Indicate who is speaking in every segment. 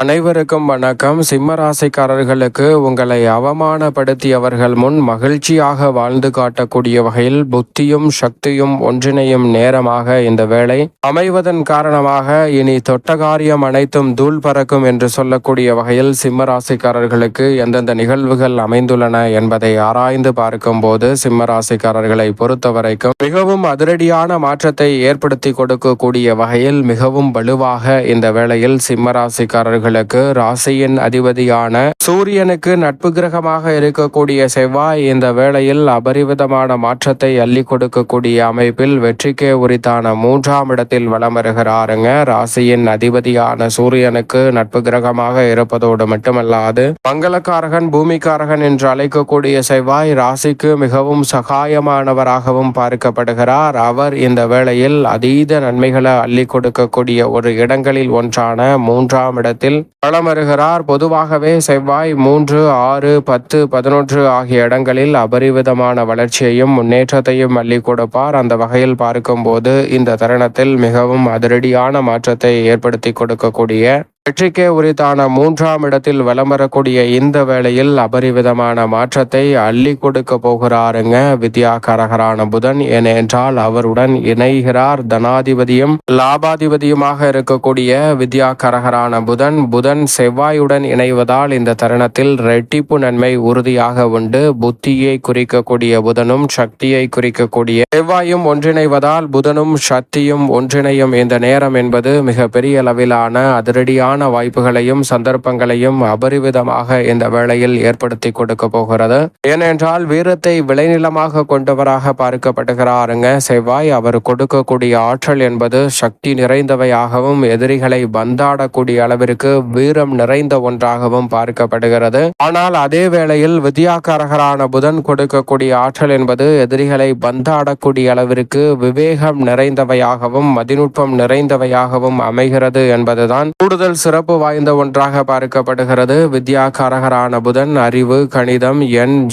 Speaker 1: அனைவருக்கும் வணக்கம். சிம்ம ராசிக்காரர்களுக்கு உங்களை அவமானப்படுத்தியவர்கள் முன் மகிழ்ச்சியாக வாழ்ந்து காட்டக்கூடிய வகையில் புத்தியும் சக்தியும் ஒன்றிணையும் நேரமாக இந்த வேளை அமைவதன் காரணமாக இனி தொட்ட காரியம் அனைத்தும் தூள் பறக்கும் என்று சொல்லக்கூடிய வகையில் சிம்ம ராசிக்காரர்களுக்கு எந்தெந்த நிகழ்வுகள் அமைந்துள்ளன என்பதை ஆராய்ந்து பார்க்கும் போது சிம்ம ராசிக்காரர்களை பொறுத்தவரைக்கும் மிகவும் அதிரடியான மாற்றத்தை ஏற்படுத்தி கொடுக்கக்கூடிய வகையில் மிகவும் வலுவாக இந்த வேளையில் சிம்ம ராசிக்காரர்கள் ராசியின் அதிபதியான சூரியனுக்கு நட்பு கிரகமாக இருக்கக்கூடிய செவ்வாய் இந்த வேளையில் அபரிவிதமான மாற்றத்தை அள்ளி கொடுக்கக்கூடிய அமைப்பில் வெற்றிக்கே உரித்தான 3ஆம் இடத்தில் வலம் வருகிறாருங்க. ராசியின் அதிபதியான சூரியனுக்கு நட்பு கிரகமாக இருப்பதோடு மட்டுமல்லாது மங்களக்காரகன் பூமிக்காரகன் என்று அழைக்கக்கூடிய செவ்வாய் ராசிக்கு மிகவும் சகாயமானவராகவும் பார்க்கப்படுகிறார். அவர் இந்த வேளையில் அதீத நன்மைகளை அள்ளி கொடுக்கக்கூடிய ஒரு இடங்களில் ஒன்றான 3ஆம் இடத்தில் வலம் வருகிறார். பொதுவாகவே செவ்வாய் 3, 6, 10, 11 ஆகிய இடங்களில் அபரிவிதமான வளர்ச்சியையும் முன்னேற்றத்தையும் அள்ளி கொடுப்பார். அந்த வகையில் பார்க்கும்போது இந்த தருணத்தில் மிகவும் அதிரடியான மாற்றத்தை ஏற்படுத்தி கொடுக்கக்கூடிய வெற்றிக்கே உரித்தான 3ஆம் இடத்தில் வலம் வரக்கூடிய இந்த வேளையில் அபரிவிதமான மாற்றத்தை அள்ளி கொடுக்க போகிறாருங்க வித்யாகாரகரான புதன். ஏனென்றால் அவருடன் இணைகிறார் தனாதிபதியும் லாபாதிபதியுமாக இருக்கக்கூடிய வித்யாகாரகரான புதன் செவ்வாயுடன் இணைவதால் இந்த தருணத்தில் ரெட்டிப்பு நன்மை உறுதியாக உண்டு. புத்தியை குறிக்கக்கூடிய புதனும் சக்தியை குறிக்கக்கூடிய செவ்வாயும் ஒன்றிணைவதால் புதனும் சக்தியும் ஒன்றிணையும் இந்த நேரம் என்பது மிக பெரிய அளவிலான அதிரடியான வாய்ப்புகளையும் சந்தர்ப்பங்களையும் அபரிவிதமாக இந்த வேளையில் ஏற்படுத்தி கொடுக்க போகிறது. ஏனென்றால் வீரத்தை விளைநிலமாக கொண்டவராக பார்க்கப்படுகிறாருங்க செவ்வாய். அவர் கொடுக்கக்கூடிய ஆற்றல் என்பது சக்தி நிறைந்தவையாகவும் எதிரிகளை பந்தாடக்கூடிய அளவிற்கு வீரம் நிறைந்த ஒன்றாகவும் பார்க்கப்படுகிறது. ஆனால் அதே வேளையில் வித்யாகாரகரான புதன் கொடுக்கக்கூடிய ஆற்றல் என்பது எதிரிகளை பந்தாடக்கூடிய அளவிற்கு விவேகம் நிறைந்தவையாகவும் மதிநுட்பம் நிறைந்தவையாகவும் அமைகிறது என்பதுதான் கூடுதல் சிறப்பு வாய்ந்த ஒன்றாக பார்க்கப்படுகிறது. வித்யாகாரகரான புதன் அறிவு, கணிதம்,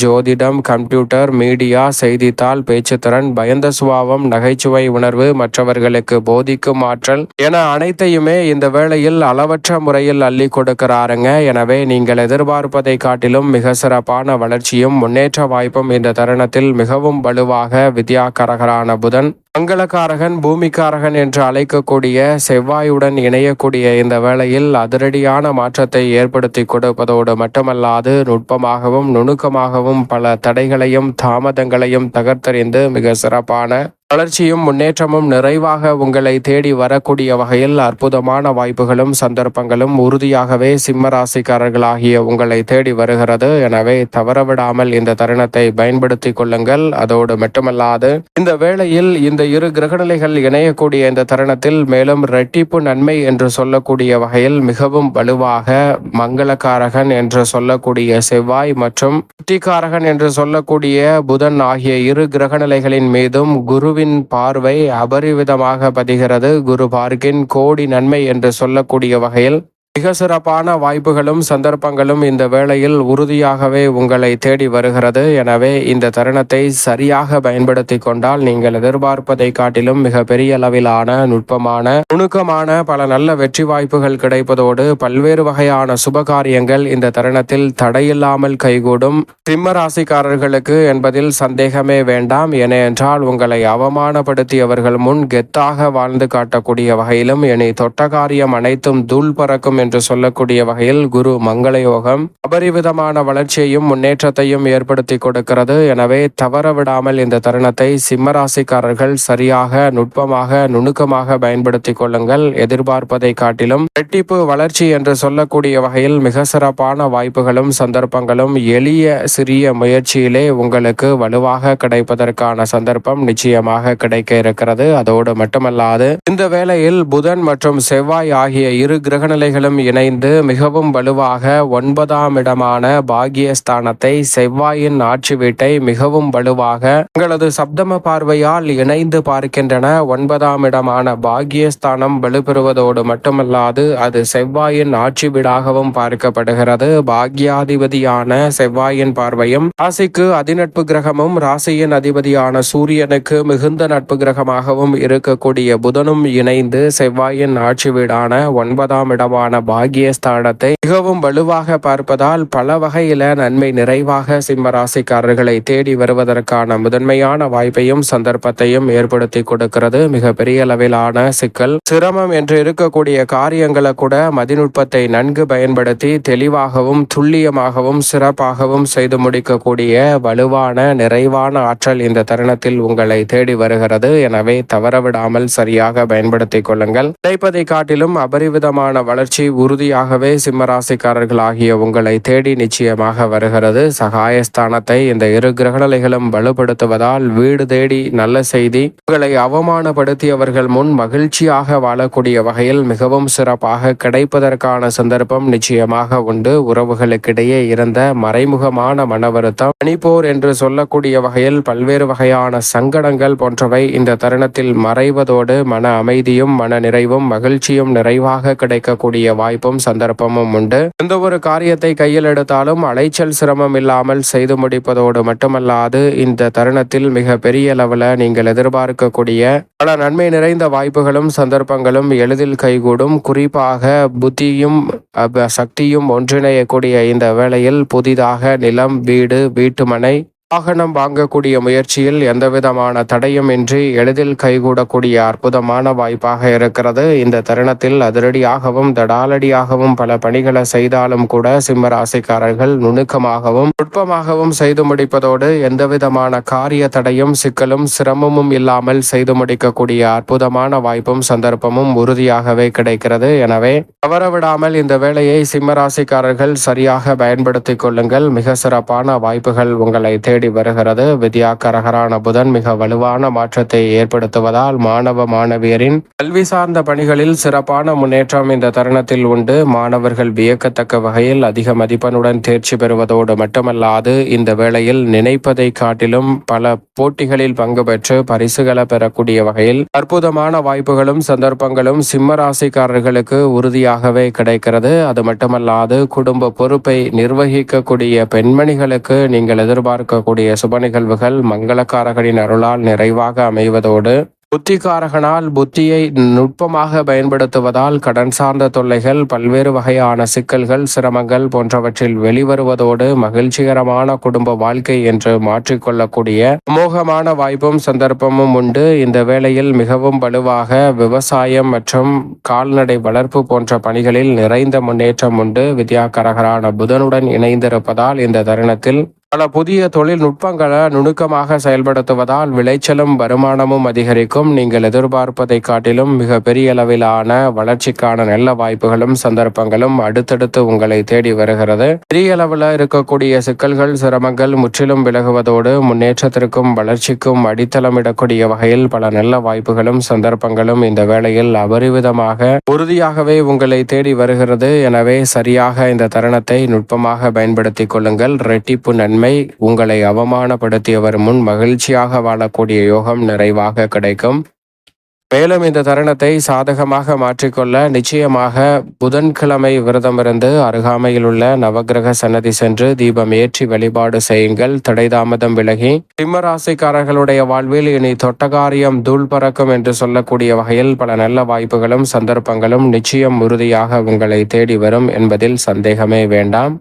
Speaker 1: ஜோதிடம், கம்ப்யூட்டர், மீடியா, செய்தித்தாள், பேச்சுத்திறன், பயந்த சுபாவம், நகைச்சுவை உணர்வு, மற்றவர்களுக்கு போதிக்கும் ஆற்றல் என அனைத்தையுமே இந்த வேளையில் அளவற்ற முறையில் அள்ளி கொடுக்கிறாருங்க. எனவே நீங்கள் எதிர்பார்ப்பதை காட்டிலும் மிக சிறப்பான வளர்ச்சியும் முன்னேற்ற வாய்ப்பும் இந்த தருணத்தில் மிகவும் வலுவாக வித்யாகாரகரான புதன் மங்களக்காரகன் பூமிக்காரகன் என்று அழைக்கக்கூடிய செவ்வாயுடன் இணையக்கூடிய இந்த வேளையில் அதிரடியான மாற்றத்தை ஏற்படுத்தி கொடுப்பதோடு மட்டுமல்லாது நுட்பமாகவும் நுணுக்கமாகவும் பல தடைகளையும் தாமதங்களையும் தகர்த்தெறிந்து மிக சிறப்பான வளர்ச்சியும் முன்னேற்றமும் நிறைவாக உங்களை தேடி வரக்கூடிய வகையில் அற்புதமான வாய்ப்புகளும் சந்தர்ப்பங்களும் உறுதியாகவே சிம்ம ராசிக்காரர்களாகிய உங்களை தேடி வருகிறது. எனவே தவறவிடாமல் இந்த தருணத்தை பயன்படுத்தி கொள்ளுங்கள். அதோடு மட்டுமல்லாது இந்த வேளையில் இந்த இரு கிரகநிலைகள் இணையக்கூடிய இந்த தருணத்தில் மேலும் இரட்டிப்பு நன்மை என்று சொல்லக்கூடிய வகையில் மிகவும் வலுவாக மங்களக்காரகன் என்று சொல்லக்கூடிய செவ்வாய் மற்றும் புத்திகாரகன் என்று சொல்லக்கூடிய புதன் ஆகிய இரு கிரகநிலைகளின் மீதும் குருவின் பார்வை அபரிவிதமாக பதிகிறது. குரு பார்க்கின் கோடி நன்மை என்று சொல்லக்கூடிய வகையில் மிக சிறப்பான வாய்ப்புகளும் சந்தர்ப்பங்களும் இந்த வேளையில் உறுதியாகவே உங்களை தேடி வருகிறது. எனவே இந்த தருணத்தை சரியாக பயன்படுத்தி கொண்டால் நீங்கள் எதிர்பார்ப்பதை காட்டிலும் மிக பெரிய அளவிலான நுட்பமான நுணுக்கமான பல நல்ல வெற்றி வாய்ப்புகள் கிடைப்பதோடு பல்வேறு வகையான சுபகாரியங்கள் இந்த தருணத்தில் தடையில்லாமல் கைகூடும் சிம்ம ராசிக்காரர்களுக்கு என்பதில் சந்தேகமே வேண்டாம். ஏனென்றால் உங்களை அவமானப்படுத்தியவர்கள் முன் கெத்தாக வாழ்ந்து காட்டக்கூடிய வகையிலும் இனி தொட்ட காரியம் அனைத்தும் தூள் பறக்கும் என்று சொல்லக்கூடிய வகையில் குரு மங்கள யோகம் அபரிவிதமான வளர்ச்சியையும் முன்னேற்றத்தையும் ஏற்படுத்தி கொடுக்கிறது. எனவே தவறவிடாமல் இந்த தருணத்தை சிம்மராசிக்காரர்கள் சரியாக நுட்பமாக நுணுக்கமாக பயன்படுத்தி கொள்ளுங்கள். எதிர்பார்ப்பதை காட்டிலும் இரட்டிப்பு வளர்ச்சி என்று சொல்லக்கூடிய வகையில் மிக சிறப்பான வாய்ப்புகளும் சந்தர்ப்பங்களும் எளிய சிறிய முயற்சியிலே உங்களுக்கு வலுவாக கிடைப்பதற்கான சந்தர்ப்பம் நிச்சயமாக கிடைக்க இருக்கிறது. அதோடு மட்டுமல்லாது இந்த வேளையில் புதன் மற்றும் செவ்வாய் ஆகிய இரு கிரகநிலைகளும் இணைந்து மிகவும் வலுவாக 9ஆம் இடமான பாகியஸ்தானத்தை செவ்வாயின் ஆட்சி வீட்டை மிகவும் வலுவாக உங்களது சப்தம பார்வையால் இணைந்து பார்க்கின்றன. 9ஆம் இடமான பாகியஸ்தானம் வலுப்பெறுவதோடு மட்டுமல்லாது அது செவ்வாயின் ஆட்சி வீடாகவும் பார்க்கப்படுகிறது. பாக்யாதிபதியான செவ்வாயின் பார்வையும் ராசிக்கு அதிநட்பு கிரகமும் ராசியின் அதிபதியான சூரியனுக்கு மிகுந்த நட்பு கிரகமாகவும் இருக்கக்கூடிய புதனும் இணைந்து செவ்வாயின் ஆட்சி வீடான 9ஆம் இடமான பாக்கியஸ்தானத்தை மிகவும் வலுவாக பார்ப்பதால் பல வகையில நன்மை நிறைவாக சிம்ம ராசிக்காரர்களை தேடி வருவதற்கான முதன்மையான வாய்ப்பையும் சந்தர்ப்பத்தையும் ஏற்படுத்தி கொடுக்கிறது. மிக பெரிய அளவிலான சிக்கல் சிரமம் என்று இருக்கக்கூடிய காரியங்களை கூட மதிநுட்பத்தை நன்கு பயன்படுத்தி தெளிவாகவும் துல்லியமாகவும் சிறப்பாகவும் செய்து முடிக்கக்கூடிய வலுவான நிறைவான ஆற்றல் இந்த தருணத்தில் உங்களை தேடி வருகிறது. எனவே தவறவிடாமல் சரியாக பயன்படுத்திக் கொள்ளுங்கள். கிடைப்பதை காட்டிலும் அபரிவிதமான வளர்ச்சி உறுதியாகவே சிம்மராசிக்காரர்கள் ஆகிய உங்களை தேடி நிச்சயமாக வருகிறது. சகாயஸ்தானத்தை இந்த இரு கிரகநிலைகளும் வலுப்படுத்துவதால் வீடு தேடி நல்ல செய்தி உங்களை அவமானப்படுத்தியவர்கள் முன் மகிழ்ச்சியாக வாழக்கூடிய வகையில் மிகவும் சிறப்பாக கிடைப்பதற்கான சந்தர்ப்பம் நிச்சயமாக உண்டு. உறவுகளுக்கிடையே இருந்த மறைமுகமான மன வருத்தம், பனிப்போர் என்று சொல்லக்கூடிய வகையில் பல்வேறு வகையான சங்கடங்கள் போன்றவை இந்த தருணத்தில் மறைவதோடு மன அமைதியும் மன நிறைவும் மகிழ்ச்சியும் நிறைவாக கிடைக்கக்கூடிய வாய்ப்பும் சந்தர்ப்பமும் உண்டு. எந்த ஒரு காரியத்தை கையில் எடுத்தாலும் அலைச்சல் சிரமம் இல்லாமல் செய்து முடிப்பதோடு மட்டுமல்லாது இந்த தருணத்தில் மிக பெரிய அளவில் நீங்கள் எதிர்பார்க்கக்கூடிய பல நன்மை நிறைந்த வாய்ப்புகளும் சந்தர்ப்பங்களும் எளிதில் கைகூடும். குறிப்பாக புத்தியும் சக்தியும் ஒன்றிணையக்கூடிய இந்த வேளையில் புதிதாக நிலம், வீடு, வீட்டுமனை, வாகனம் வாங்கக்கூடிய முயற்சியில் எந்தவிதமான தடையும் இன்றி எளிதில் கைகூடக்கூடிய அற்புதமான வாய்ப்பாக இருக்கிறது. இந்த தருணத்தில் அதிரடியாகவும் தடாலடியாகவும் பல பணிகளை செய்தாலும் கூட சிம்ம ராசிக்காரர்கள் நுணுக்கமாகவும் நுட்பமாகவும் செய்து முடிப்பதோடு எந்தவிதமான காரிய தடையும் சிக்கலும் சிரமமும் இல்லாமல் செய்து முடிக்கக்கூடிய அற்புதமான வாய்ப்பும் சந்தர்ப்பமும் உறுதியாகவே கிடைக்கிறது. எனவே தவறவிடாமல் இந்த வேளையை சிம்ம ராசிக்காரர்கள் சரியாக பயன்படுத்திக் கொள்ளுங்கள். மிக சிறப்பான வாய்ப்புகள் உங்களை தேடி வருகிறது. வித்யாகரகரான புதன் மிக வலுவான மாற்றத்தை ஏற்படுத்துவதால் மாணவ மாணவியரின் கல்வி சார்ந்த பணிகளில் சிறப்பான முன்னேற்றம் இந்த தருணத்தில் உண்டு. மாணவர்கள் வியக்கத்தக்க வகையில் அதிக மதிப்பெண்ணுடன் தேர்ச்சி பெறுவதோடு மட்டுமல்லாது இந்த வேளையில் நினைப்பதை காட்டிலும் பல போட்டிகளில் பங்கு பெற்று பரிசுகளை பெறக்கூடிய வகையில் அற்புதமான வாய்ப்புகளும் சந்தர்ப்பங்களும் சிம்ம ராசிக்காரர்களுக்கு உறுதியாகவே கிடைக்கிறது. அது மட்டுமல்லாது குடும்ப பொறுப்பை நிர்வகிக்கக்கூடிய பெண்மணிகளுக்கு நீங்கள் எதிர்பார்க்க சுப நிகழ்வுகள் மங்களக்காரகனின் அருளால் நிறைவாக அமைவதோடு புத்திகாரகனால் புத்தியை நுட்பமாக பயன்படுத்துவதால் கடன் சார்ந்த தொல்லைகள், பல்வேறு வகையான சிக்கல்கள், சிரமங்கள் போன்றவற்றில் வெளிவருவதோடு மகிழ்ச்சிகரமான குடும்ப வாழ்க்கை என்று மாற்றிக்கொள்ளக்கூடிய அமோகமான வாய்ப்பும் சந்தர்ப்பமும் உண்டு. இந்த வேளையில் மிகவும் வலுவாக விவசாயம் மற்றும் கால்நடை வளர்ப்பு போன்ற பணிகளில் நிறைந்த முன்னேற்றம் உண்டு. வித்யாகரகரான புதனுடன் இணைந்திருப்பதால் இந்த தருணத்தில் பல புதிய தொழில்நுட்பங்களை நுணுக்கமாக செயல்படுத்துவதால் விளைச்சலும் வருமானமும் அதிகரிக்கும். நீங்கள் எதிர்பார்ப்பதை காட்டிலும் மிக பெரிய அளவிலான வளர்ச்சிக்கான நல்ல வாய்ப்புகளும் சந்தர்ப்பங்களும் அடுத்தடுத்து உங்களை தேடி வருகிறது. பெரிய அளவில் இருக்கக்கூடிய சிக்கல்கள், சிரமங்கள் முற்றிலும் விலகுவதோடு முன்னேற்றத்திற்கும் வளர்ச்சிக்கும் அடித்தளமிடக்கூடிய வகையில் பல நல்ல வாய்ப்புகளும் சந்தர்ப்பங்களும் இந்த வேளையில் அபரிவிதமாக உறுதியாகவே உங்களை தேடி வருகிறது. எனவே சரியாக இந்த தருணத்தை நுட்பமாக பயன்படுத்திக் கொள்ளுங்கள். ரெட்டிப்பு நன்மை உங்களை அவமானப்படுத்தியவர் முன் மகிழ்ச்சியாக வாழக்கூடிய யோகம் நிறைவாக கிடைக்கும். மேலும் இந்த தருணத்தை சாதகமாக மாற்றிக்கொள்ள நிச்சயமாக புதன்கிழமை விரதமிருந்து அருகாமையில் உள்ள நவகிரக சன்னதி சென்று தீபம் ஏற்றி வழிபாடு செய்யுங்கள். தடை தாமதம் விலகி சிம்ம ராசிக்காரர்களுடைய வாழ்வில் இனி தொட்டகாரியம் தூள் பறக்கும் என்று சொல்லக்கூடிய வகையில் பல நல்ல வாய்ப்புகளும் சந்தர்ப்பங்களும் நிச்சயம் உறுதியாக உங்களை தேடி வரும் என்பதில் சந்தேகமே வேண்டாம்.